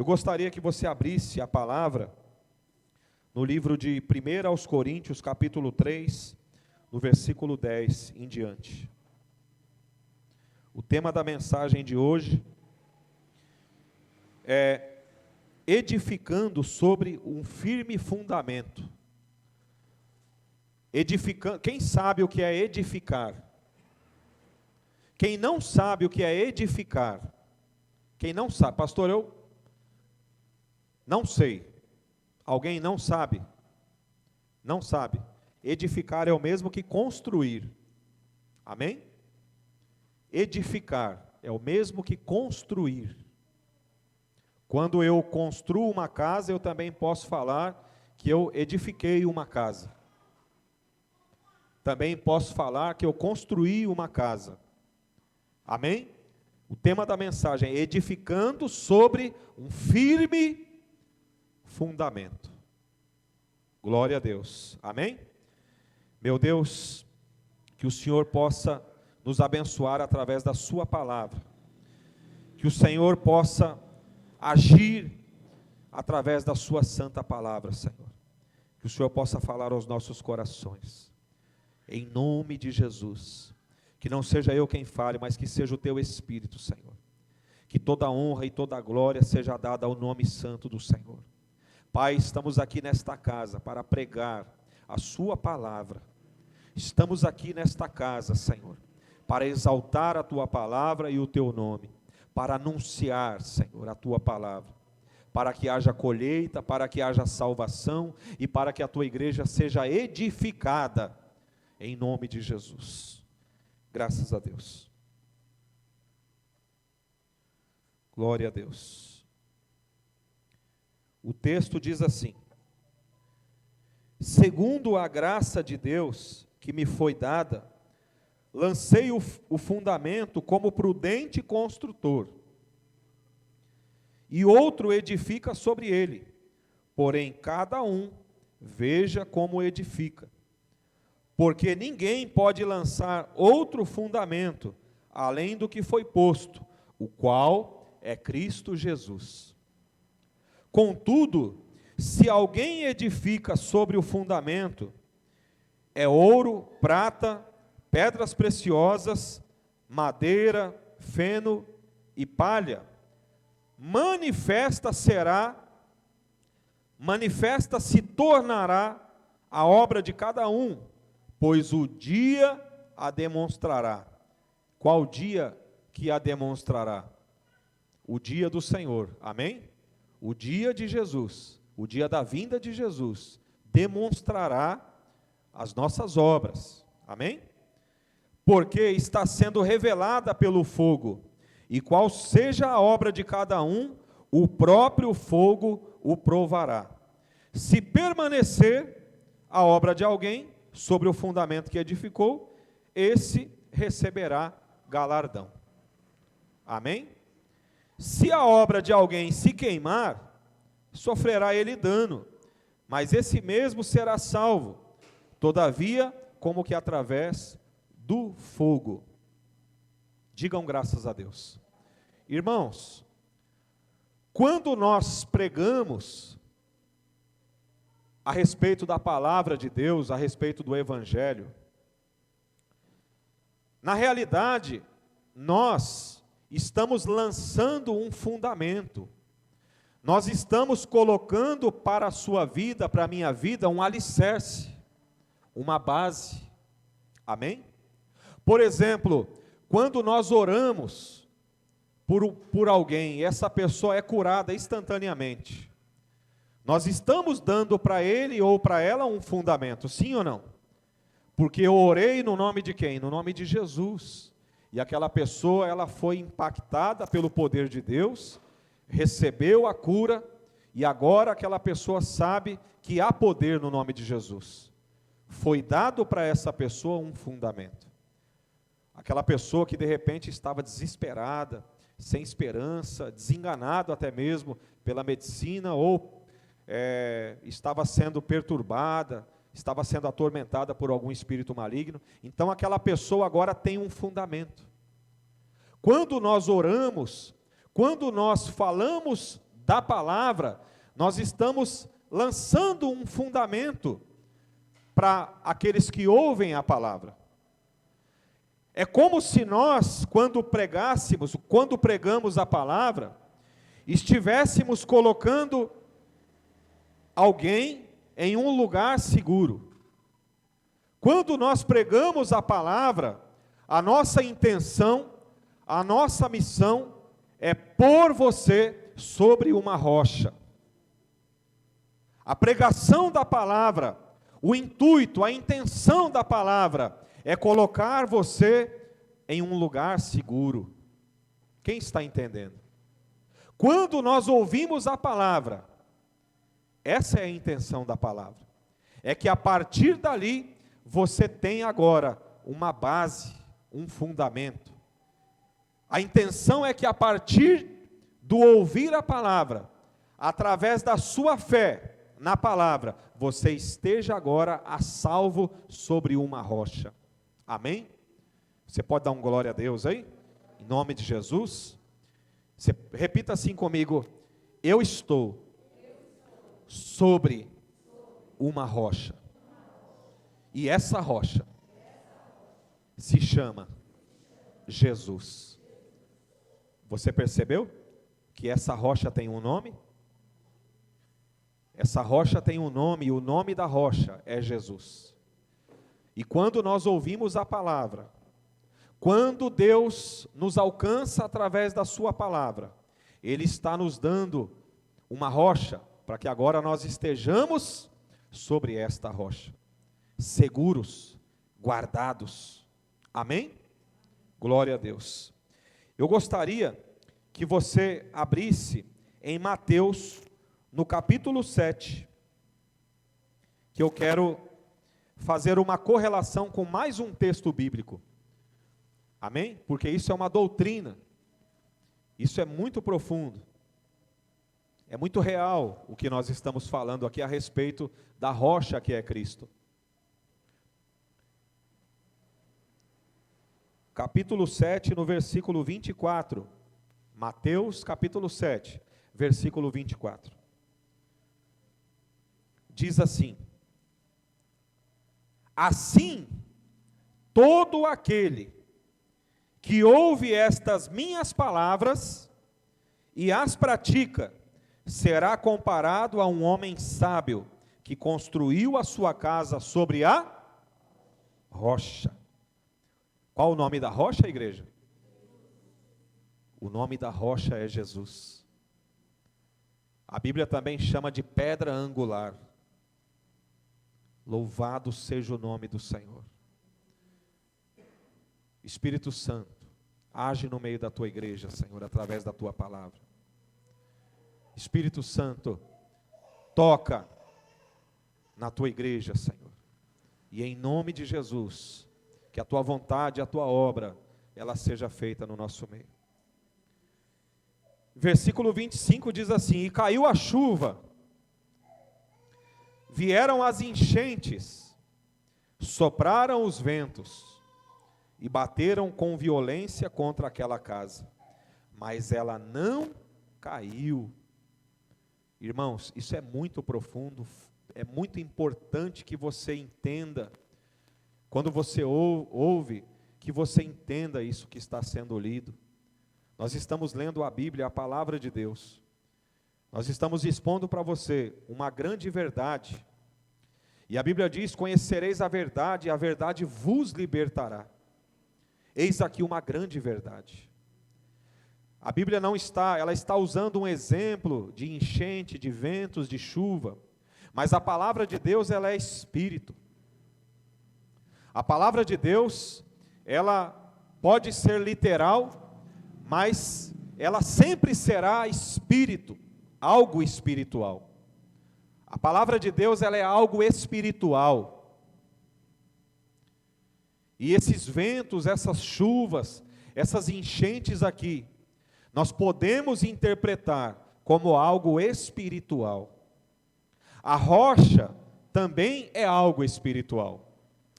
Eu gostaria que você abrisse a palavra no livro de 1 aos Coríntios, capítulo 3, no versículo 10 em diante. O tema da mensagem de hoje é edificando sobre um firme fundamento. Edificando, quem sabe o que é edificar? Quem não sabe o que é edificar? Quem não sabe? Pastor, eu não sei. Alguém não sabe? Não sabe. Edificar é o mesmo que construir. Amém? Edificar é o mesmo que construir. Quando eu construo uma casa, eu também posso falar que eu edifiquei uma casa. Também posso falar que eu construí uma casa. Amém? O tema da mensagem é edificando sobre um firme fundamento. Glória a Deus. Amém? Meu Deus, que o Senhor possa nos abençoar através da sua palavra. Que o Senhor possa agir através da sua santa palavra, Senhor. Que o Senhor possa falar aos nossos corações. Em nome de Jesus. Que não seja eu quem fale, mas que seja o teu Espírito, Senhor. Que toda honra e toda glória seja dada ao nome santo do Senhor. Pai, estamos aqui nesta casa para pregar a sua palavra. Estamos aqui nesta casa, Senhor, para exaltar a tua palavra e o teu nome, para anunciar, Senhor, a tua palavra, para que haja colheita, para que haja salvação e para que a tua igreja seja edificada, em nome de Jesus. Graças a Deus. Glória a Deus. O texto diz assim: segundo a graça de Deus que me foi dada, lancei o fundamento como prudente construtor, e outro edifica sobre ele, porém cada um veja como edifica. Porque ninguém pode lançar outro fundamento, além do que foi posto, o qual é Cristo Jesus. Contudo, se alguém edifica sobre o fundamento, é ouro, prata, pedras preciosas, madeira, feno e palha, manifesta se tornará a obra de cada um, pois o dia a demonstrará. Qual dia que a demonstrará? O dia do Senhor, amém? O dia de Jesus, o dia da vinda de Jesus, demonstrará as nossas obras, amém? Porque está sendo revelada pelo fogo, e qual seja a obra de cada um, o próprio fogo o provará. Se permanecer a obra de alguém sobre o fundamento que edificou, esse receberá galardão. Amém? Se a obra de alguém se queimar, sofrerá ele dano, mas esse mesmo será salvo, todavia, como que através do fogo. Digam graças a Deus. Irmãos, quando nós pregamos a respeito da palavra de Deus, a respeito do Evangelho, na realidade, nós estamos lançando um fundamento, nós estamos colocando para a sua vida, para a minha vida, um alicerce, uma base, amém? Por exemplo, quando nós oramos por alguém, e essa pessoa é curada instantaneamente, nós estamos dando para ele ou para ela um fundamento, sim ou não? Porque eu orei no nome de quem? No nome de Jesus. E aquela pessoa, ela foi impactada pelo poder de Deus, recebeu a cura, e agora aquela pessoa sabe que há poder no nome de Jesus. Foi dado para essa pessoa um fundamento. Aquela pessoa que de repente estava desesperada, sem esperança, desenganado até mesmo pela medicina, ou estava sendo perturbada, estava sendo atormentada por algum espírito maligno. Então aquela pessoa agora tem um fundamento. Quando nós oramos, quando nós falamos da palavra, nós estamos lançando um fundamento para aqueles que ouvem a palavra. É como se nós, quando pregamos a palavra, estivéssemos colocando alguém em um lugar seguro. Quando nós pregamos a palavra, a nossa intenção, a nossa missão é pôr você sobre uma rocha. A pregação da palavra, o intuito, a intenção da palavra é colocar você em um lugar seguro. Quem está entendendo? Quando nós ouvimos a palavra, essa é a intenção da palavra. É que a partir dali, você tem agora uma base, um fundamento. A intenção é que a partir do ouvir a palavra, através da sua fé na palavra, você esteja agora a salvo sobre uma rocha. Amém? Você pode dar um glória a Deus aí? Em nome de Jesus. Você repita assim comigo: eu estou sobre uma rocha. E essa rocha se chama Jesus. Você percebeu que essa rocha tem um nome? Essa rocha tem um nome, e o nome da rocha é Jesus. E quando nós ouvimos a palavra, quando Deus nos alcança através da sua palavra, Ele está nos dando uma rocha, para que agora nós estejamos sobre esta rocha, seguros, guardados. Amém? Glória a Deus. Eu gostaria que você abrisse em Mateus, no capítulo 7, que eu quero fazer uma correlação com mais um texto bíblico. Amém? Porque isso é uma doutrina, isso é muito profundo, é muito real o que nós estamos falando aqui a respeito da rocha que é Cristo. Capítulo 7, no versículo 24, Mateus capítulo 7, versículo 24. Diz assim: assim, todo aquele que ouve estas minhas palavras e as pratica, será comparado a um homem sábio, que construiu a sua casa sobre a rocha. Qual o nome da rocha, igreja? O nome da rocha é Jesus. A Bíblia também chama de pedra angular. Louvado seja o nome do Senhor. Espírito Santo, age no meio da tua igreja, Senhor, através da tua palavra. Espírito Santo, toca na tua igreja, Senhor. E em nome de Jesus, que a tua vontade, a tua obra, ela seja feita no nosso meio. Versículo 25 diz assim: e caiu a chuva, vieram as enchentes, sopraram os ventos, e bateram com violência contra aquela casa, mas ela não caiu. Irmãos, isso é muito profundo, é muito importante que você entenda, quando você ouve, que você entenda isso que está sendo lido. Nós estamos lendo a Bíblia, a palavra de Deus. Nós estamos expondo para você uma grande verdade. E a Bíblia diz: conhecereis a verdade, e a verdade vos libertará. Eis aqui uma grande verdade. A Bíblia ela está usando um exemplo de enchente, de ventos, de chuva. Mas a palavra de Deus, ela é espírito. A palavra de Deus, ela pode ser literal, mas ela sempre será espírito, algo espiritual. A palavra de Deus, ela é algo espiritual. E esses ventos, essas chuvas, essas enchentes aqui, nós podemos interpretar como algo espiritual. A rocha também é algo espiritual.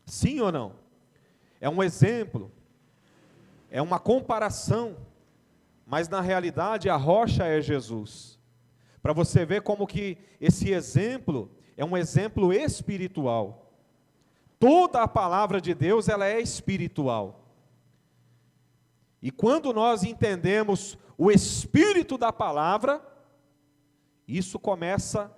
Sim ou não? É um exemplo, é uma comparação, mas na realidade a rocha é Jesus. Para você ver como que esse exemplo é um exemplo espiritual. Toda a palavra de Deus, ela é espiritual. E quando nós entendemos o espírito da palavra, isso começa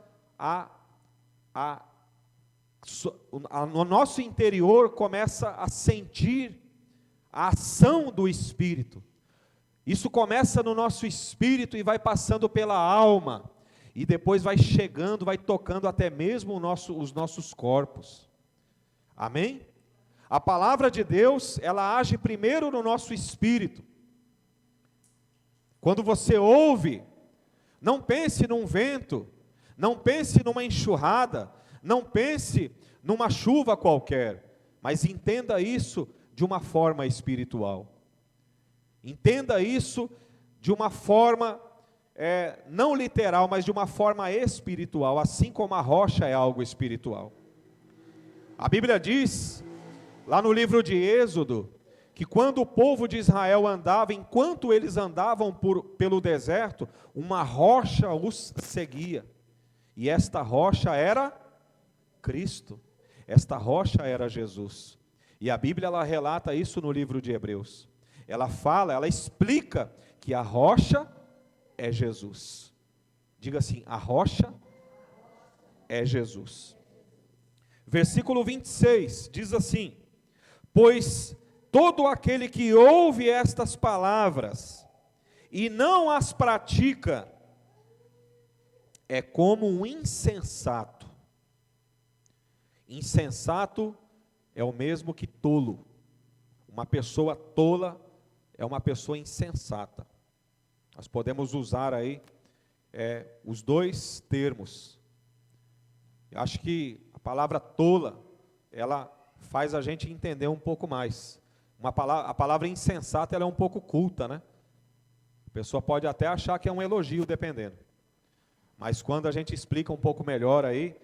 no nosso interior começa a sentir a ação do Espírito. Isso começa no nosso espírito e vai passando pela alma, e depois vai chegando, vai tocando até mesmo os nossos corpos. Amém? A palavra de Deus, ela age primeiro no nosso espírito. Quando você ouve, não pense num vento, não pense numa enxurrada, não pense numa chuva qualquer, mas entenda isso de uma forma espiritual. Entenda isso de uma forma, não literal, mas de uma forma espiritual, assim como a rocha é algo espiritual. A Bíblia diz, lá no livro de Êxodo, que quando o povo de Israel andava, enquanto eles andavam pelo deserto, uma rocha os seguia. E esta rocha era Cristo. Esta rocha era Jesus. E a Bíblia, ela relata isso no livro de Hebreus. Ela fala, ela explica que a rocha é Jesus. Diga assim, a rocha é Jesus. Versículo 26 diz assim: pois todo aquele que ouve estas palavras e não as pratica, é como um insensato. Insensato é o mesmo que tolo. Uma pessoa tola é uma pessoa insensata. Nós podemos usar aí os dois termos. Eu acho que a palavra tola, ela faz a gente entender um pouco mais. A palavra insensata, ela é um pouco culta, né? A pessoa pode até achar que é um elogio, dependendo. Mas quando a gente explica um pouco melhor aí,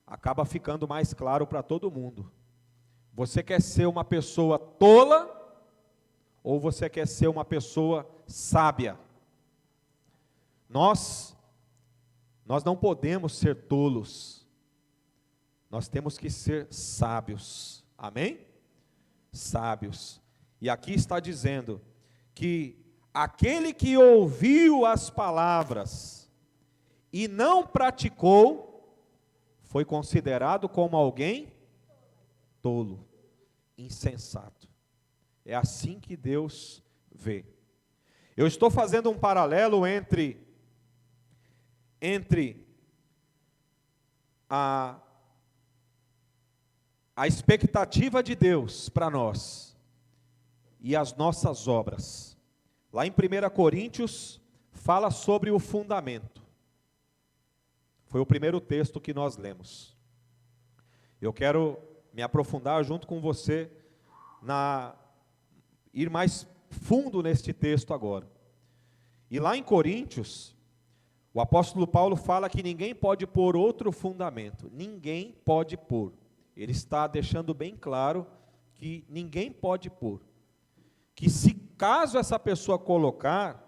acaba ficando mais claro para todo mundo. Você quer ser uma pessoa tola ou você quer ser uma pessoa sábia? Nós não podemos ser tolos. Nós temos que ser sábios. Amém? Sábios. E aqui está dizendo que aquele que ouviu as palavras e não praticou, foi considerado como alguém tolo, insensato. É assim que Deus vê. Eu estou fazendo um paralelo entre a expectativa de Deus para nós e as nossas obras. Lá em 1 Coríntios, fala sobre o fundamento. Foi o primeiro texto que nós lemos. Eu quero me aprofundar junto com você, ir mais fundo neste texto agora. E lá em Coríntios, o apóstolo Paulo fala que ninguém pode pôr outro fundamento. Ninguém pode pôr. Ele está deixando bem claro que ninguém pode pôr. Que se caso essa pessoa colocar,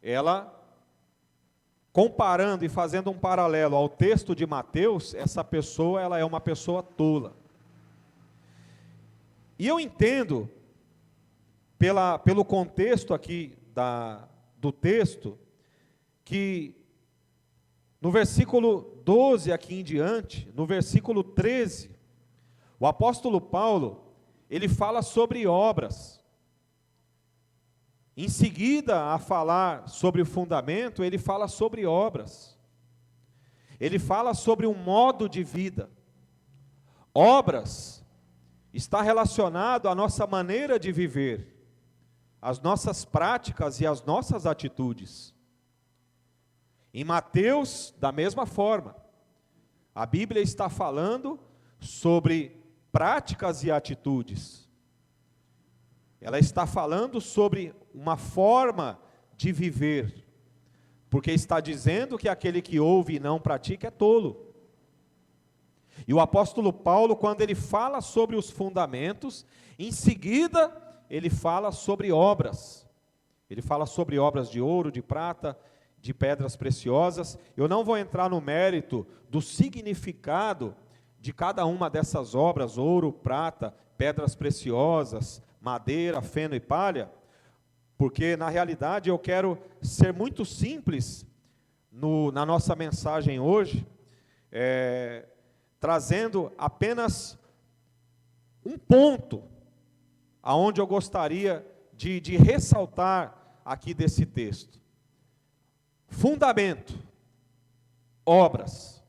ela, comparando e fazendo um paralelo ao texto de Mateus, essa pessoa, ela é uma pessoa tola. E eu entendo, pelo contexto aqui do texto, que no versículo 12 aqui em diante, no versículo 13, o apóstolo Paulo, ele fala sobre obras. Em seguida a falar sobre o fundamento, ele fala sobre obras. Ele fala sobre um modo de vida. Obras está relacionado à nossa maneira de viver, às nossas práticas e às nossas atitudes. Em Mateus, da mesma forma, a Bíblia está falando sobre práticas e atitudes. Ela está falando sobre uma forma de viver, porque está dizendo que aquele que ouve e não pratica é tolo. E o apóstolo Paulo, quando ele fala sobre os fundamentos, em seguida ele fala sobre obras. Ele fala sobre obras de ouro, de prata, de pedras preciosas. Eu não vou entrar no mérito do significado de cada uma dessas obras, ouro, prata, pedras preciosas, madeira, feno e palha, porque na realidade eu quero ser muito simples na nossa mensagem hoje, trazendo apenas um ponto, aonde eu gostaria de ressaltar aqui desse texto. Fundamento, obras.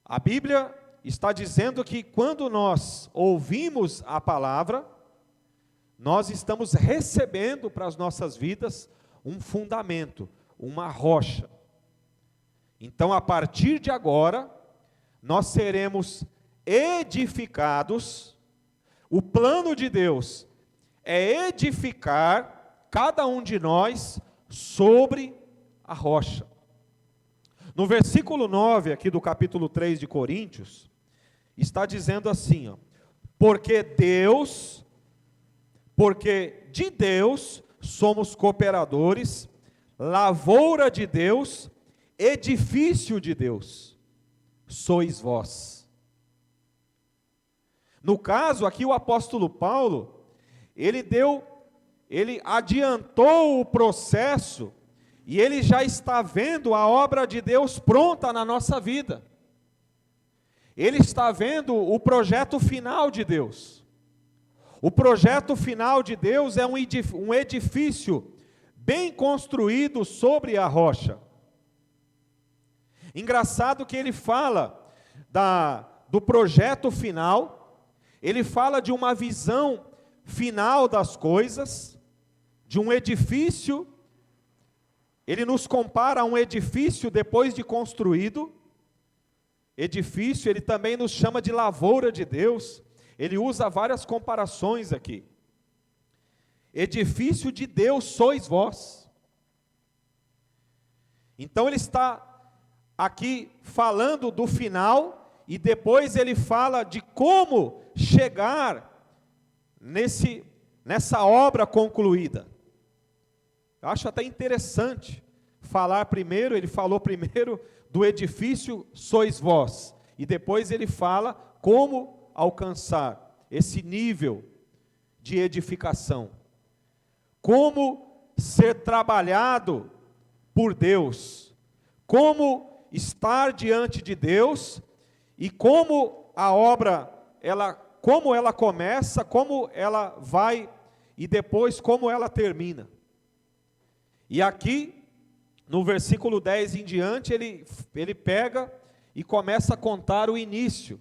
A Bíblia está dizendo que quando nós ouvimos a palavra, nós estamos recebendo para as nossas vidas um fundamento, uma rocha. Então, a partir de agora, nós seremos edificados. O plano de Deus é edificar cada um de nós sobre a rocha. No versículo 9 aqui do capítulo 3 de Coríntios, está dizendo assim, porque de Deus somos cooperadores, lavoura de Deus, edifício de Deus, sois vós. No caso aqui o apóstolo Paulo, ele adiantou o processo, e ele já está vendo a obra de Deus pronta na nossa vida. Ele está vendo o projeto final de Deus. O projeto final de Deus é um edifício bem construído sobre a rocha. Engraçado que ele fala do projeto final, ele fala de uma visão final das coisas, de um edifício. Ele nos compara a um edifício depois de construído. Edifício, ele também nos chama de lavoura de Deus. Ele usa várias comparações aqui. Edifício de Deus sois vós. Então ele está aqui falando do final, e depois ele fala de como chegar nessa obra concluída. Eu acho até interessante falar primeiro, ele falou primeiro do edifício sois vós, e depois ele fala como alcançar esse nível de edificação. Como ser trabalhado por Deus, como estar diante de Deus, e como a obra, como ela começa, como ela vai, e depois como ela termina. E aqui, no versículo 10 em diante, ele pega e começa a contar o início,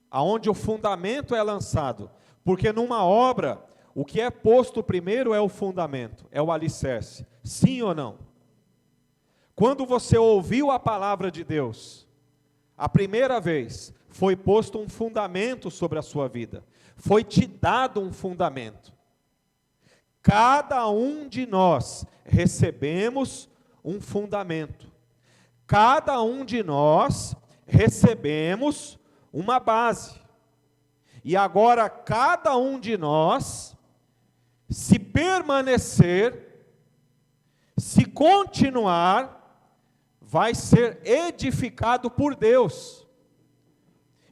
aonde o fundamento é lançado, porque numa obra, o que é posto primeiro é o fundamento, é o alicerce, sim ou não? Quando você ouviu a palavra de Deus, a primeira vez, foi posto um fundamento sobre a sua vida, foi te dado um fundamento. Cada um de nós recebemos um fundamento. Cada um de nós recebemos uma base. E agora cada um de nós, se permanecer, se continuar, vai ser edificado por Deus.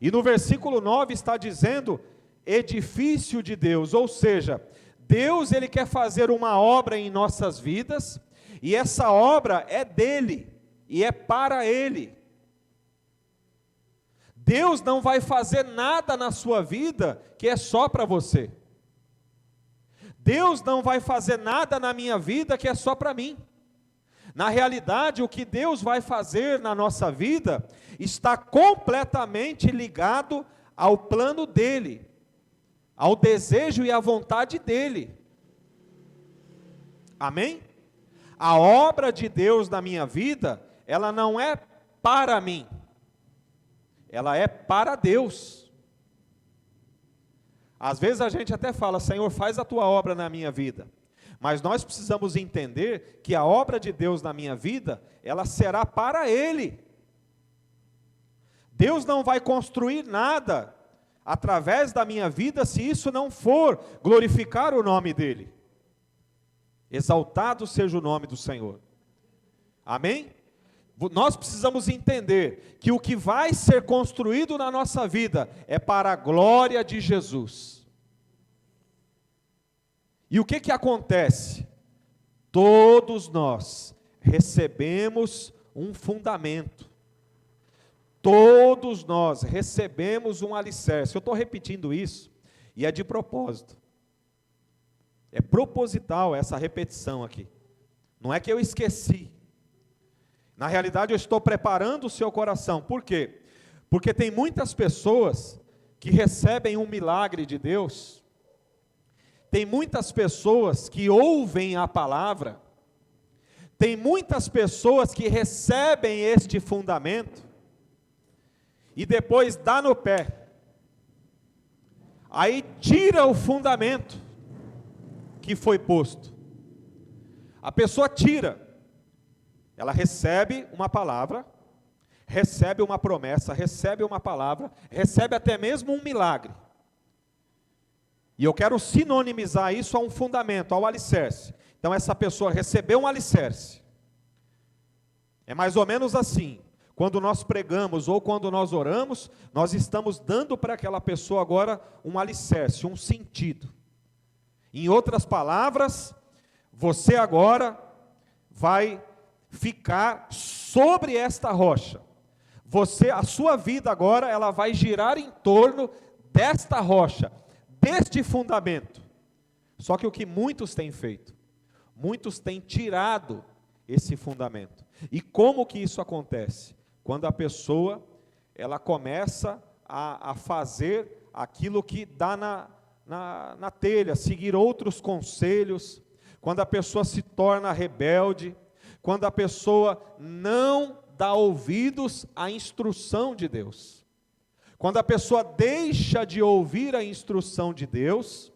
E no versículo 9 está dizendo edifício de Deus, ou seja, Deus ele quer fazer uma obra em nossas vidas, e essa obra é dele, e é para ele. Deus não vai fazer nada na sua vida que é só para você. Deus não vai fazer nada na minha vida que é só para mim. Na realidade, o que Deus vai fazer na nossa vida está completamente ligado ao plano dele, ao desejo e à vontade dele. Amém? A obra de Deus na minha vida, ela não é para mim, ela é para Deus. Às vezes a gente até fala, Senhor, faz a tua obra na minha vida. Mas nós precisamos entender que a obra de Deus na minha vida, ela será para Ele. Deus não vai construir nada através da minha vida se isso não for glorificar o nome dEle. Exaltado seja o nome do Senhor. Amém? Nós precisamos entender que o que vai ser construído na nossa vida é para a glória de Jesus. E o que acontece? Todos nós recebemos um fundamento. Todos nós recebemos um alicerce. Eu estou repetindo isso e é de propósito. É proposital essa repetição aqui. Não é que eu esqueci. Na realidade, eu estou preparando o seu coração. Por quê? Porque tem muitas pessoas que recebem um milagre de Deus. Tem muitas pessoas que ouvem a palavra. Tem muitas pessoas que recebem este fundamento. E depois dá no pé. Aí tira o fundamento que foi posto. A pessoa tira. Ela recebe uma palavra, recebe uma promessa, recebe uma palavra, recebe até mesmo um milagre. E eu quero sinonimizar isso a um fundamento, ao alicerce. Então essa pessoa recebeu um alicerce. É mais ou menos assim. Quando nós pregamos ou quando nós oramos, nós estamos dando para aquela pessoa agora um alicerce, um sentido. Em outras palavras, você agora vai ficar sobre esta rocha. A sua vida agora, ela vai girar em torno desta rocha, deste fundamento. Só que o que muitos têm feito? Muitos têm tirado esse fundamento. E como que isso acontece? Quando a pessoa, ela começa a fazer aquilo que dá na telha, seguir outros conselhos, quando a pessoa se torna rebelde, quando a pessoa não dá ouvidos à instrução de Deus, quando a pessoa deixa de ouvir a instrução de Deus,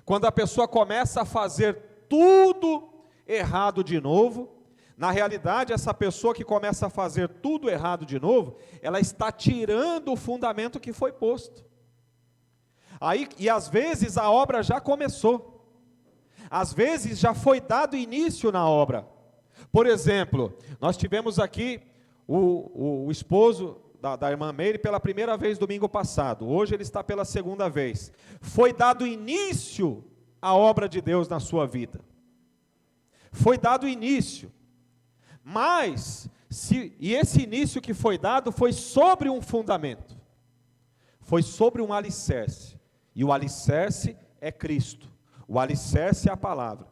quando a pessoa começa a fazer tudo errado de novo. Na realidade, essa pessoa que começa a fazer tudo errado de novo, ela está tirando o fundamento que foi posto. E às vezes a obra já começou, às vezes já foi dado início na obra. Por exemplo, nós tivemos aqui o esposo da irmã Meire pela primeira vez domingo passado, hoje ele está pela segunda vez. Foi dado início à obra de Deus na sua vida. Foi dado início. Mas, esse início que foi dado foi sobre um fundamento, foi sobre um alicerce, e o alicerce é Cristo, o alicerce é a palavra.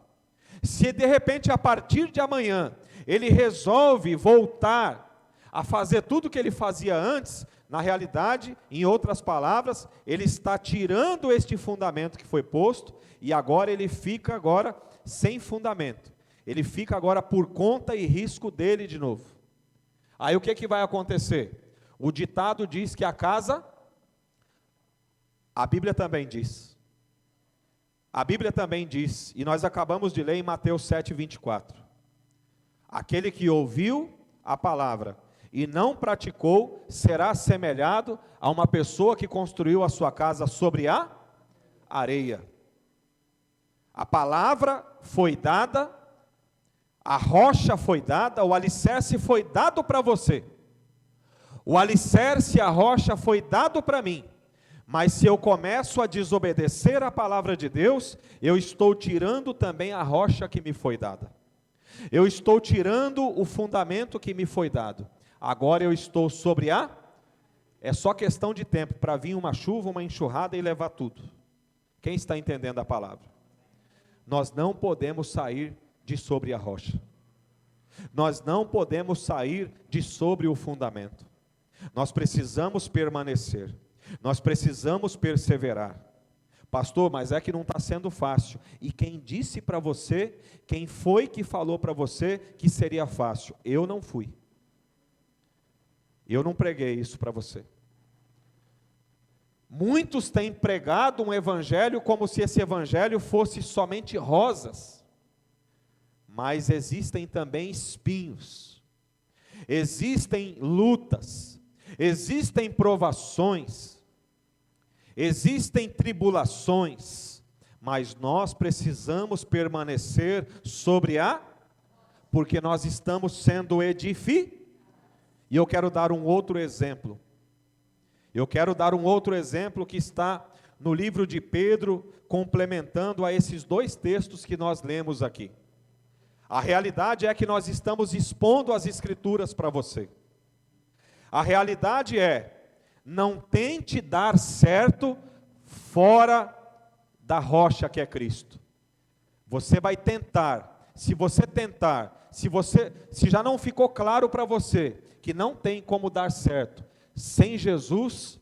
Se de repente a partir de amanhã, ele resolve voltar a fazer tudo o que ele fazia antes, na realidade, em outras palavras, ele está tirando este fundamento que foi posto, e agora ele fica sem fundamento. Ele fica agora por conta e risco dele de novo. Aí o que vai acontecer? O ditado diz que a Bíblia também diz. A Bíblia também diz, e nós acabamos de ler em Mateus 7:24. Aquele que ouviu a palavra e não praticou, será assemelhado a uma pessoa que construiu a sua casa sobre a areia. A palavra foi dada, a rocha foi dada, o alicerce foi dado para você. O alicerce e a rocha foi dado para mim. Mas se eu começo a desobedecer a palavra de Deus, eu estou tirando também a rocha que me foi dada. Eu estou tirando o fundamento que me foi dado. Agora eu estou sobre é só questão de tempo para vir uma chuva, uma enxurrada e levar tudo. Quem está entendendo a palavra? Nós não podemos sair de sobre a rocha. Nós não podemos sair de sobre o fundamento. Nós precisamos permanecer. Nós precisamos perseverar. Pastor, mas é que não está sendo fácil. E quem disse para você, quem foi que falou para você que seria fácil? Eu não fui. Eu não preguei isso para você. Muitos têm pregado um evangelho como se esse evangelho fosse somente rosas. Mas existem também espinhos, existem lutas, existem provações, existem tribulações, mas nós precisamos permanecer sobre a porque nós estamos sendo edificados. E eu quero dar um outro exemplo. Eu quero dar um outro exemplo que está no livro de Pedro, complementando a esses dois textos que nós lemos aqui. A realidade é que nós estamos expondo as Escrituras para você. A realidade é, não tente dar certo fora da rocha que é Cristo. Você vai tentar, se já não ficou claro para você que não tem como dar certo sem Jesus,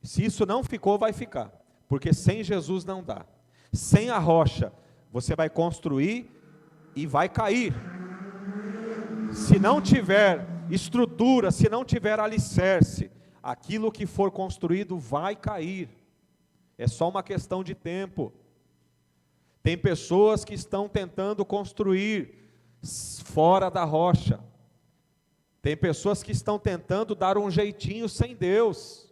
se isso não ficou, vai ficar, porque sem Jesus não dá. Sem a rocha, você vai construir e vai cair. Se não tiver estrutura, se não tiver alicerce, aquilo que for construído vai cair. É só uma questão de tempo. Tem pessoas que estão tentando construir fora da rocha. Tem pessoas que estão tentando dar um jeitinho sem Deus.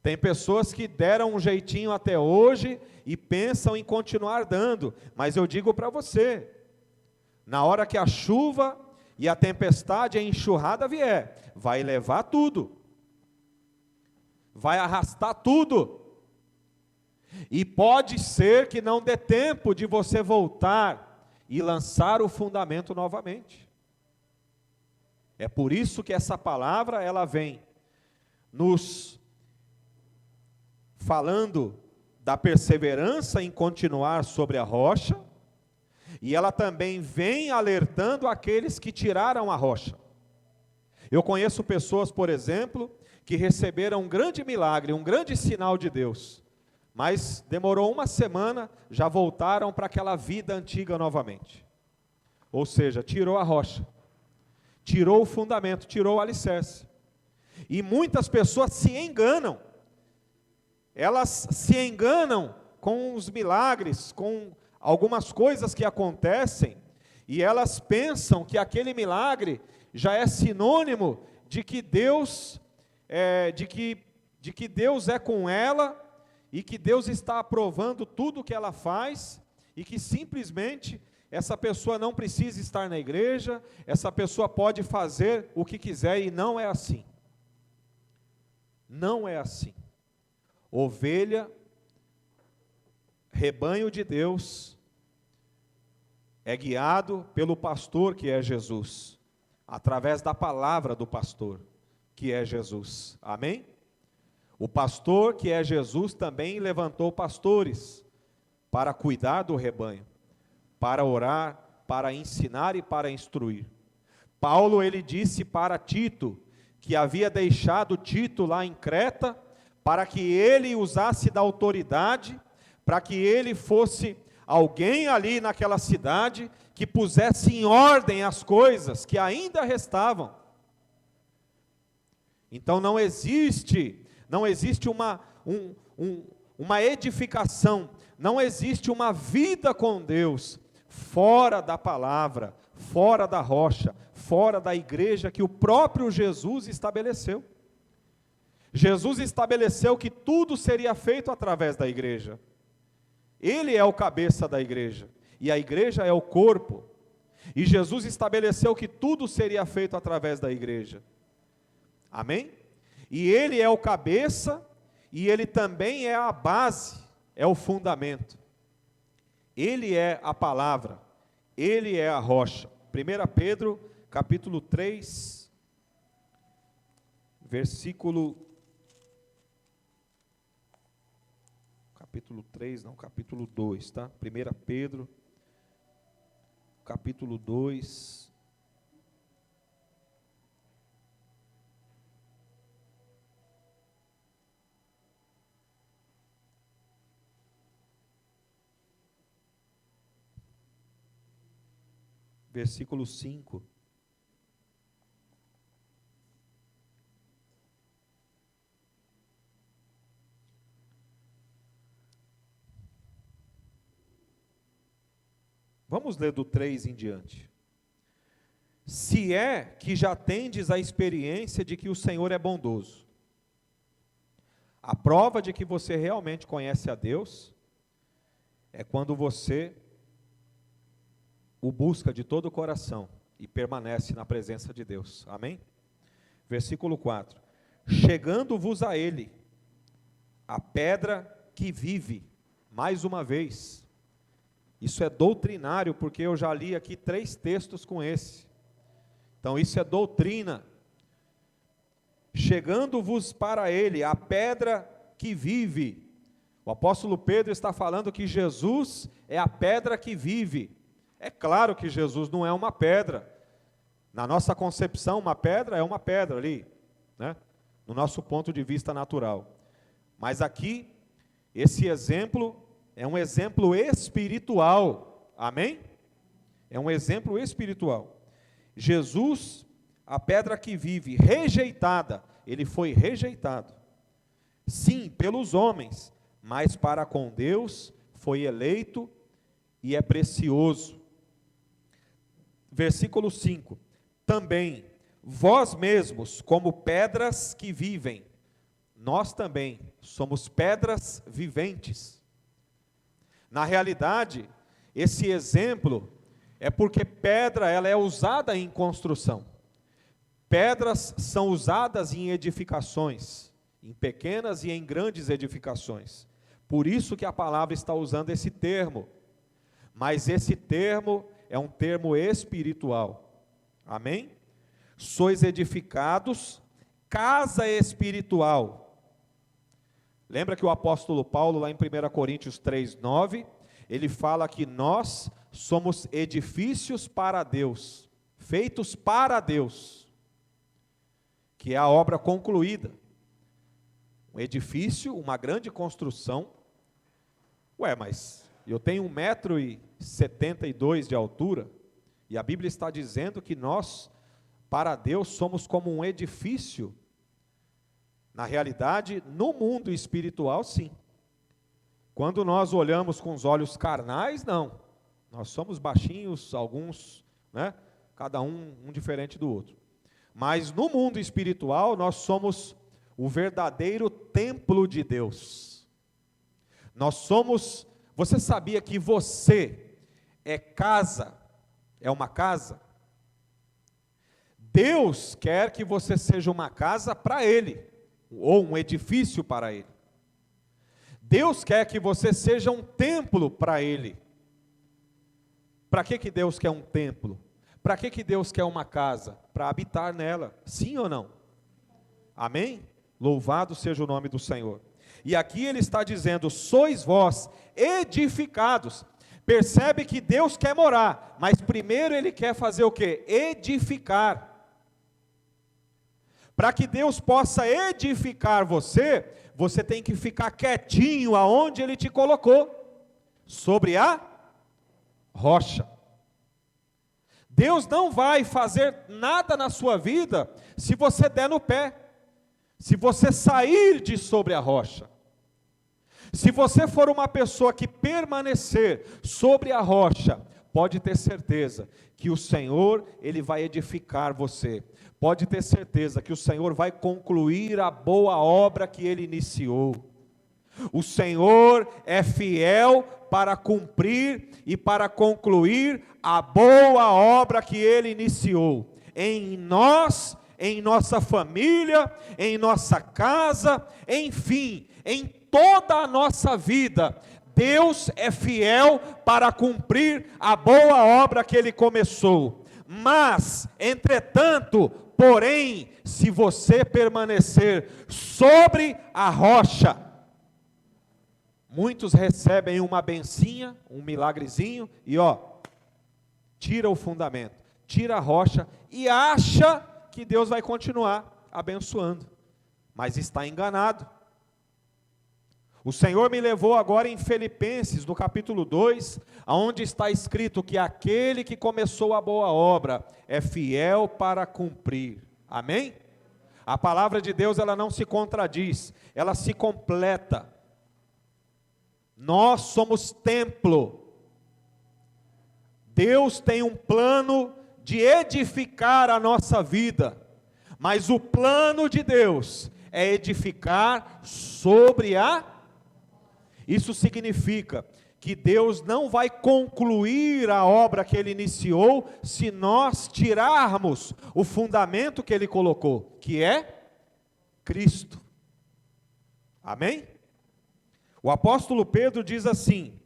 Tem pessoas que deram um jeitinho até hoje e pensam em continuar dando. Mas eu digo para você, na hora que a chuva e a tempestade, a enxurrada vier, vai levar tudo. Vai arrastar tudo. E pode ser que não dê tempo de você voltar e lançar o fundamento novamente. É por isso que essa palavra, ela vem nos falando da perseverança em continuar sobre a rocha, e ela também vem alertando aqueles que tiraram a rocha. Eu conheço pessoas, por exemplo, que receberam um grande milagre, um grande sinal de Deus, mas demorou uma semana, já voltaram para aquela vida antiga novamente. Ou seja, tirou a rocha, tirou o fundamento, tirou o alicerce. E muitas pessoas se enganam. Elas se enganam com os milagres, com algumas coisas que acontecem, e elas pensam que aquele milagre já é sinônimo de que Deus de que Deus é com ela, e que Deus está aprovando tudo que ela faz, e que simplesmente essa pessoa não precisa estar na igreja, essa pessoa pode fazer o que quiser, e não é assim. Não é assim. Ovelha, rebanho de Deus, é guiado pelo pastor que é Jesus, através da palavra do pastor, que é Jesus. Amém? O pastor que é Jesus também levantou pastores para cuidar do rebanho, para orar, para ensinar e para instruir. Paulo, ele disse para Tito, que havia deixado Tito lá em Creta, para que ele usasse da autoridade, para que ele fosse alguém ali naquela cidade, que pusesse em ordem as coisas que ainda restavam. Então não existe uma edificação, não existe uma vida com Deus, fora da palavra, fora da rocha, fora da igreja que o próprio Jesus estabeleceu. Jesus estabeleceu que tudo seria feito através da igreja. Ele é o cabeça da igreja, e a igreja é o corpo. E Jesus estabeleceu que tudo seria feito através da igreja. Amém? E ele é o cabeça, e ele também é a base, é o fundamento. Ele é a palavra, ele é a rocha. 1 Pedro, capítulo 3, capítulo 2, tá? 1 Pedro, capítulo 2, versículo 5. Vamos ler do 3 em diante. Se é que já tendes a experiência de que o Senhor é bondoso. A prova de que você realmente conhece a Deus é quando você o busca de todo o coração e permanece na presença de Deus. Amém? Versículo 4. Chegando-vos a ele, a pedra que vive, mais uma vez. Isso é doutrinário, porque eu já li aqui 3 textos com esse. Então isso é doutrina. Chegando-vos para ele, a pedra que vive. O apóstolo Pedro está falando que Jesus é a pedra que vive. É claro que Jesus não é uma pedra. Na nossa concepção, uma pedra é uma pedra ali, né? No nosso ponto de vista natural. Mas aqui, esse exemplo é um exemplo espiritual. Amém? É um exemplo espiritual. Jesus, a pedra que vive, rejeitada, ele foi rejeitado. Sim, pelos homens, mas para com Deus foi eleito e é precioso. Versículo 5. Também, vós mesmos, como pedras que vivem, nós também somos pedras viventes. Na realidade, esse exemplo é porque pedra ela é usada em construção. Pedras são usadas em edificações, em pequenas e em grandes edificações. Por isso que a palavra está usando esse termo. Mas esse termo é um termo espiritual. Amém? Sois edificados, casa espiritual. Lembra que o apóstolo Paulo, lá em 1 Coríntios 3:9, ele fala que nós somos edifícios para Deus, feitos para Deus, que é a obra concluída. Um edifício, uma grande construção. Mas eu tenho 1,72 m de altura, e a Bíblia está dizendo que nós, para Deus, somos como um edifício. Na realidade, no mundo espiritual, sim. Quando nós olhamos com os olhos carnais, não. Nós somos baixinhos, alguns, né? Cada um diferente do outro. Mas no mundo espiritual, nós somos o verdadeiro templo de Deus. Nós somos... Você sabia que você é casa? É uma casa? Deus quer que você seja uma casa para Ele, ou um edifício para Ele. Deus quer que você seja um templo para Ele. Para que Deus quer um templo? Para que Deus quer uma casa? Para habitar nela, sim ou não? Amém? Louvado seja o nome do Senhor. E aqui ele está dizendo, sois vós edificados. Percebe que Deus quer morar, mas primeiro Ele quer fazer o quê? Edificar. Para que Deus possa edificar você, você tem que ficar quietinho aonde Ele te colocou, sobre a rocha. Deus não vai fazer nada na sua vida, se você der no pé, se você sair de sobre a rocha. Se você for uma pessoa que permanecer sobre a rocha, pode ter certeza que o Senhor, Ele vai edificar você. Pode ter certeza que o Senhor vai concluir a boa obra que Ele iniciou. O Senhor é fiel para cumprir e para concluir a boa obra que Ele iniciou. Em nós, em nossa família, em nossa casa, enfim, em toda a nossa vida, Deus é fiel para cumprir a boa obra que Ele começou. Mas, entretanto, porém, se você permanecer sobre a rocha, muitos recebem uma bencinha, um milagrezinho, e tira o fundamento, tira a rocha, e acha que Deus vai continuar abençoando, mas está enganado. O Senhor me levou agora em Filipenses, no capítulo 2, onde está escrito que aquele que começou a boa obra é fiel para cumprir. Amém? A palavra de Deus, ela não se contradiz, ela se completa. Nós somos templo. Deus tem um plano de edificar a nossa vida, mas o plano de Deus é edificar sobre a... Isso significa que Deus não vai concluir a obra que Ele iniciou se nós tirarmos o fundamento que Ele colocou, que é Cristo. Amém? O apóstolo Pedro diz assim: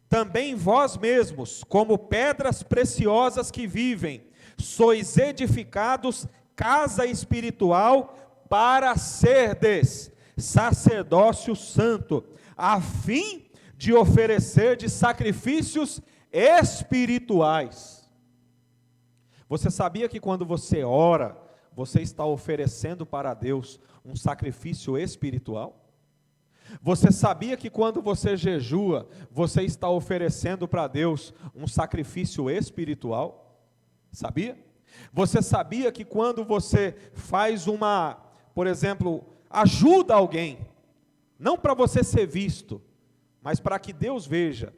também vós mesmos, como pedras preciosas que vivem, sois edificados casa espiritual para serdes sacerdócio santo, a fim de oferecer de sacrifícios espirituais. Você sabia que quando você ora, você está oferecendo para Deus um sacrifício espiritual? Você sabia que quando você jejua, você está oferecendo para Deus um sacrifício espiritual? Sabia? Você sabia que quando você faz por exemplo, ajuda alguém, não para você ser visto, mas para que Deus veja,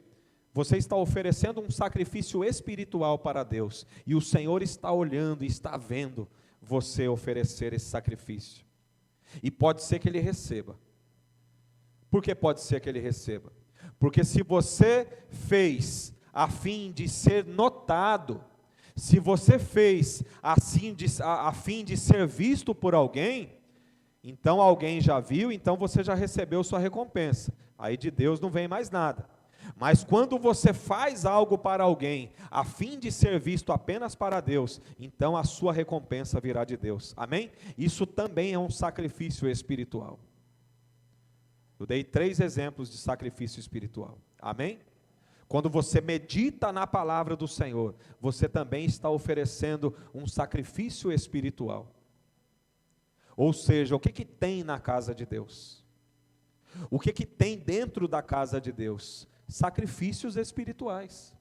você está oferecendo um sacrifício espiritual para Deus, e o Senhor está olhando e está vendo você oferecer esse sacrifício, e pode ser que Ele receba. Por que pode ser que Ele receba? Porque se você fez a fim de ser notado, se você fez a fim de ser visto por alguém, então alguém já viu, então você já recebeu sua recompensa. Aí de Deus não vem mais nada. Mas quando você faz algo para alguém, a fim de ser visto apenas para Deus, então a sua recompensa virá de Deus. Amém? Isso também é um sacrifício espiritual. Eu dei 3 exemplos de sacrifício espiritual. Amém? Quando você medita na palavra do Senhor, você também está oferecendo um sacrifício espiritual. Ou seja, o que tem na casa de Deus? O que tem dentro da casa de Deus? Sacrifícios espirituais.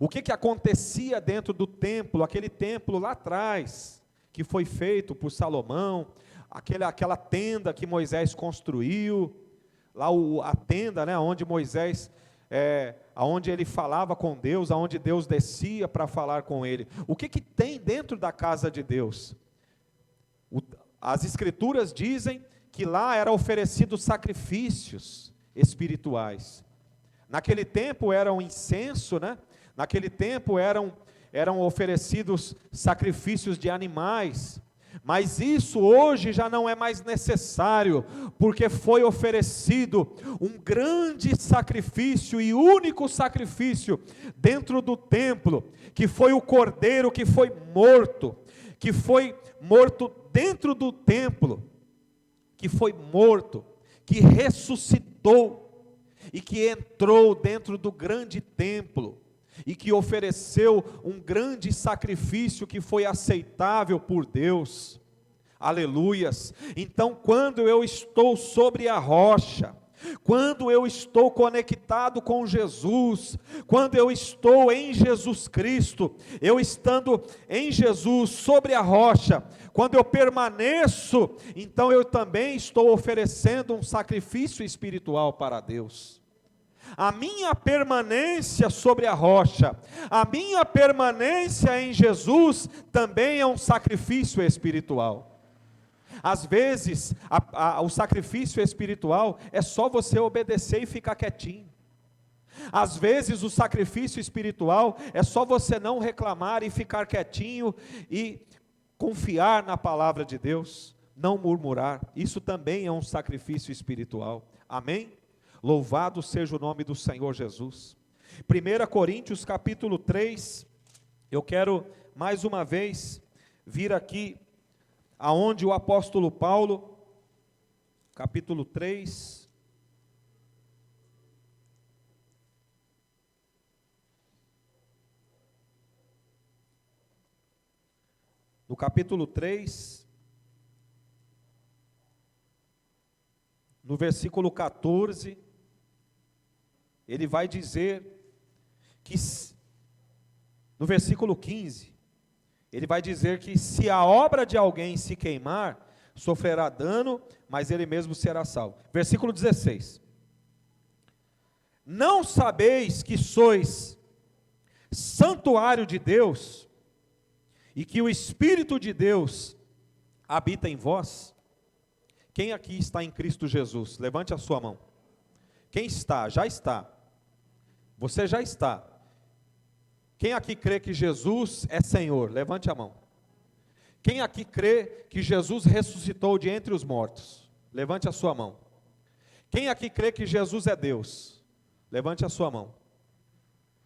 O que acontecia dentro do templo, aquele templo lá atrás, que foi feito por Salomão, aquela tenda que Moisés construiu, lá a tenda, né, onde Moisés, aonde ele falava com Deus, aonde Deus descia para falar com ele. O que tem dentro da casa de Deus? As escrituras dizem que lá eram oferecidos sacrifícios espirituais. Naquele tempo era um incenso, né? Naquele tempo eram oferecidos sacrifícios de animais. Mas isso hoje já não é mais necessário, porque foi oferecido um grande sacrifício e único sacrifício dentro do templo, que foi o cordeiro que foi morto dentro do templo, que foi morto, que ressuscitou e que entrou dentro do grande templo e que ofereceu um grande sacrifício que foi aceitável por Deus. Aleluias! Então, quando eu estou sobre a rocha, quando eu estou conectado com Jesus, quando eu estou em Jesus Cristo, eu estando em Jesus sobre a rocha, quando eu permaneço, então eu também estou oferecendo um sacrifício espiritual para Deus. A minha permanência sobre a rocha, a minha permanência em Jesus também é um sacrifício espiritual. Às vezes, o sacrifício espiritual é só você obedecer e ficar quietinho. Às vezes, o sacrifício espiritual é só você não reclamar e ficar quietinho e confiar na palavra de Deus, não murmurar. Isso também é um sacrifício espiritual. Amém? Louvado seja o nome do Senhor Jesus. 1 Coríntios capítulo 3, eu quero mais uma vez vir aqui aonde o apóstolo Paulo, capítulo 3, no capítulo 3, no versículo 14, ele vai dizer que, no versículo 15, ele vai dizer que se a obra de alguém se queimar, sofrerá dano, mas ele mesmo será salvo. Versículo 16. Não sabeis que sois santuário de Deus, e que o Espírito de Deus habita em vós? Quem aqui está em Cristo Jesus? Levante a sua mão. Quem está? Já está. Você já está. Quem aqui crê que Jesus é Senhor? Levante a mão. Quem aqui crê que Jesus ressuscitou de entre os mortos? Levante a sua mão. Quem aqui crê que Jesus é Deus? Levante a sua mão.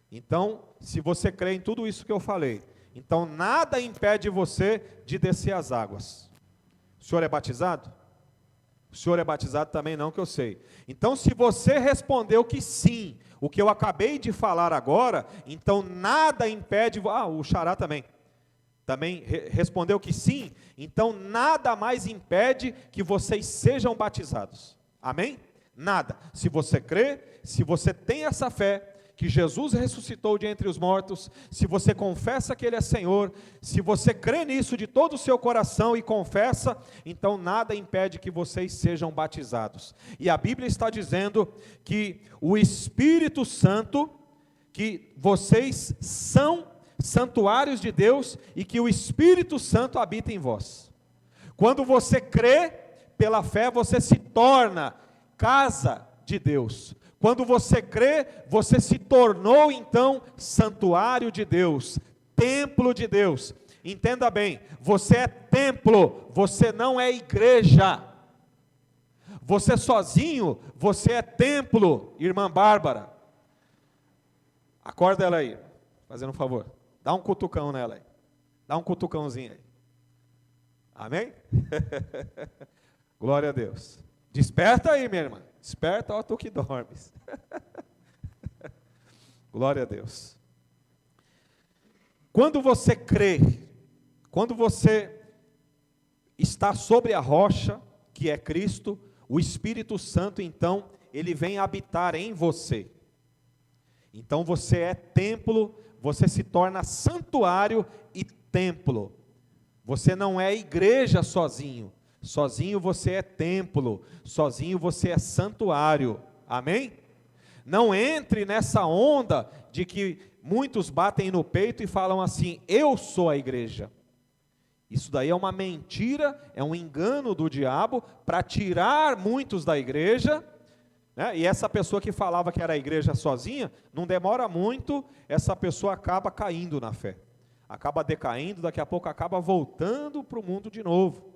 Então, se você crê em tudo isso que eu falei, então nada impede você de descer as águas. O senhor é batizado? O senhor é batizado também não, que eu sei. Então, se você respondeu que sim, o que eu acabei de falar agora, então nada impede... o Xará também respondeu que sim, então nada mais impede que vocês sejam batizados. Amém? Nada. Se você crê, se você tem essa fé, que Jesus ressuscitou de entre os mortos, se você confessa que Ele é Senhor, se você crê nisso de todo o seu coração e confessa, então nada impede que vocês sejam batizados. E a Bíblia está dizendo que o Espírito Santo, que vocês são santuários de Deus e que o Espírito Santo habita em vós. Quando você crê, pela fé você se torna casa de Deus. Quando você crê, você se tornou então santuário de Deus, templo de Deus. Entenda bem, você é templo, você não é igreja. Você sozinho, você é templo, irmã Bárbara. Acorda ela aí, fazendo um favor. Dá um cutucão nela aí. Dá um cutucãozinho aí. Amém? Glória a Deus. Desperta aí, minha irmã. Desperta, ó, tu que dormes. Glória a Deus. Quando você crê, quando você está sobre a rocha, que é Cristo, o Espírito Santo, então, ele vem habitar em você. Então você é templo, você se torna santuário e templo. Você não é igreja sozinho. Sozinho você é templo, sozinho você é santuário, amém? Não entre nessa onda de que muitos batem no peito e falam assim, eu sou a igreja. Isso daí é uma mentira, é um engano do diabo para tirar muitos da igreja, né? E essa pessoa que falava que era a igreja sozinha, não demora muito, essa pessoa acaba caindo na fé, acaba decaindo, daqui a pouco acaba voltando para o mundo de novo.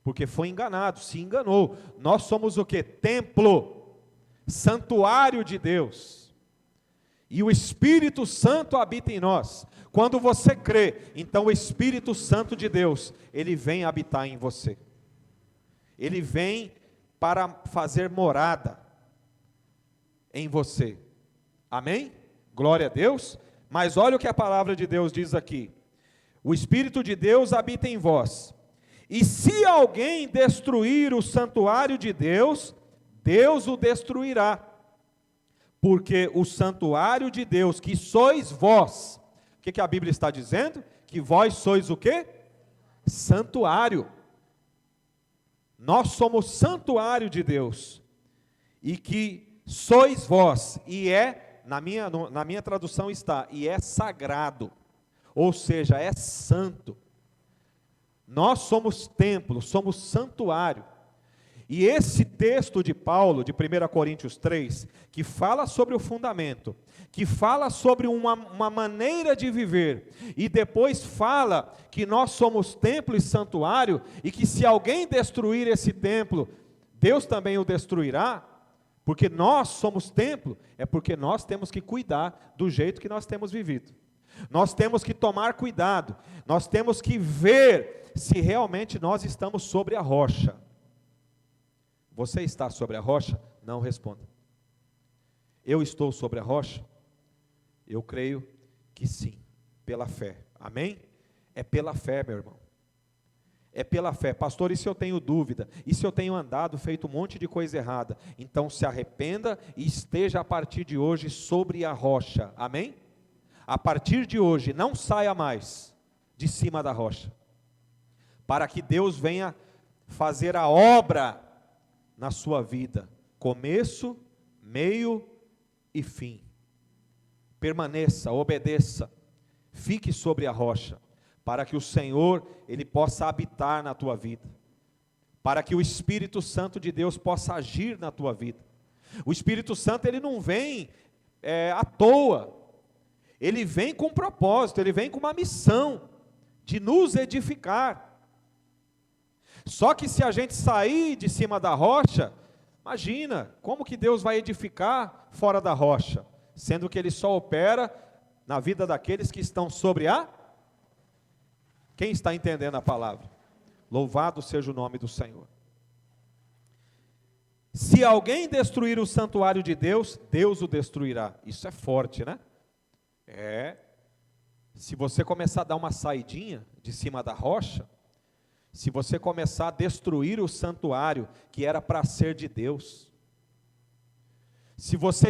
Porque foi enganado, se enganou. Nós somos o que? Templo, santuário de Deus. E o Espírito Santo habita em nós. Quando você crê, então o Espírito Santo de Deus, ele vem habitar em você. Ele vem para fazer morada em você. Amém? Glória a Deus. Mas olha o que a palavra de Deus diz aqui. O Espírito de Deus habita em vós. E se alguém destruir o santuário de Deus, Deus o destruirá. Porque o santuário de Deus, que sois vós, o que a Bíblia está dizendo? Que vós sois o quê? Santuário. Nós somos santuário de Deus. E que sois vós, e na minha tradução está, e é sagrado. Ou seja, é santo. Nós somos templo, somos santuário. E esse texto de Paulo, de 1 Coríntios 3, que fala sobre o fundamento, que fala sobre uma maneira de viver, e depois fala que nós somos templo e santuário, e que se alguém destruir esse templo, Deus também o destruirá, porque nós somos templo, é porque nós temos que cuidar do jeito que nós temos vivido. Nós temos que tomar cuidado, nós temos que ver se realmente nós estamos sobre a rocha. Você está sobre a rocha? Não responda. Eu estou sobre a rocha? Eu creio que sim, pela fé. Amém? É pela fé, meu irmão. É pela fé. Pastor, e se eu tenho dúvida? E se eu tenho andado, feito um monte de coisa errada? Então se arrependa e esteja a partir de hoje sobre a rocha. Amém? A partir de hoje, não saia mais de cima da rocha. Para que Deus venha fazer a obra na sua vida, começo, meio e fim. Permaneça, obedeça, fique sobre a rocha, para que o Senhor, Ele possa habitar na tua vida, para que o Espírito Santo de Deus possa agir na tua vida. O Espírito Santo, Ele não vem à toa. Ele vem com um propósito, ele vem com uma missão de nos edificar. Só que se a gente sair de cima da rocha, imagina, como que Deus vai edificar fora da rocha? Sendo que Ele só opera na vida daqueles que estão sobre a... Quem está entendendo a palavra? Louvado seja o nome do Senhor. Se alguém destruir o santuário de Deus, Deus o destruirá. Isso é forte, né? Se você começar a dar uma saidinha de cima da rocha, se você começar a destruir o santuário que era para ser de Deus, se você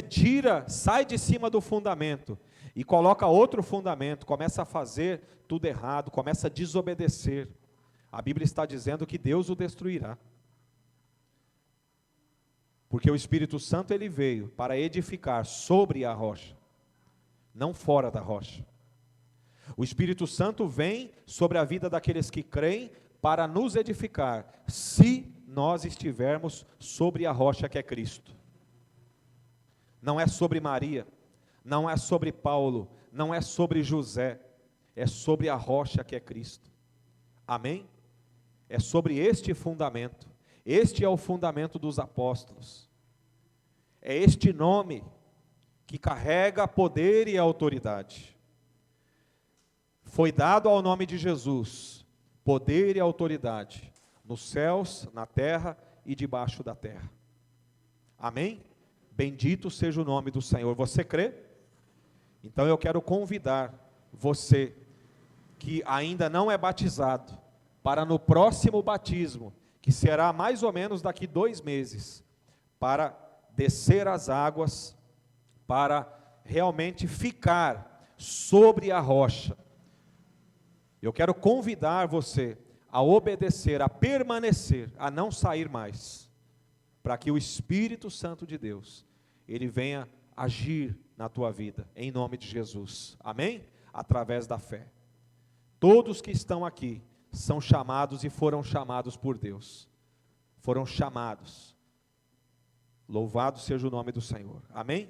sai de cima do fundamento e coloca outro fundamento, começa a fazer tudo errado, começa a desobedecer, a Bíblia está dizendo que Deus o destruirá. Porque o Espírito Santo ele veio para edificar sobre a rocha, não fora da rocha. O Espírito Santo vem sobre a vida daqueles que creem para nos edificar, se nós estivermos sobre a rocha que é Cristo. Não é sobre Maria, não é sobre Paulo, não é sobre José, é sobre a rocha que é Cristo. Amém? É sobre este fundamento. Este é o fundamento dos apóstolos. É este nome que carrega poder e autoridade. Foi dado ao nome de Jesus poder e autoridade nos céus, na terra e debaixo da terra. Amém? Bendito seja o nome do Senhor. Você crê? Então eu quero convidar você que ainda não é batizado, para no próximo batismo, que será mais ou menos daqui 2 meses, para descer as águas, para realmente ficar sobre a rocha. Eu quero convidar você a obedecer, a permanecer, a não sair mais, para que o Espírito Santo de Deus, ele venha agir na tua vida, em nome de Jesus, amém? Através da fé. Todos que estão aqui são chamados e foram chamados por Deus, foram chamados. Louvado seja o nome do Senhor, amém?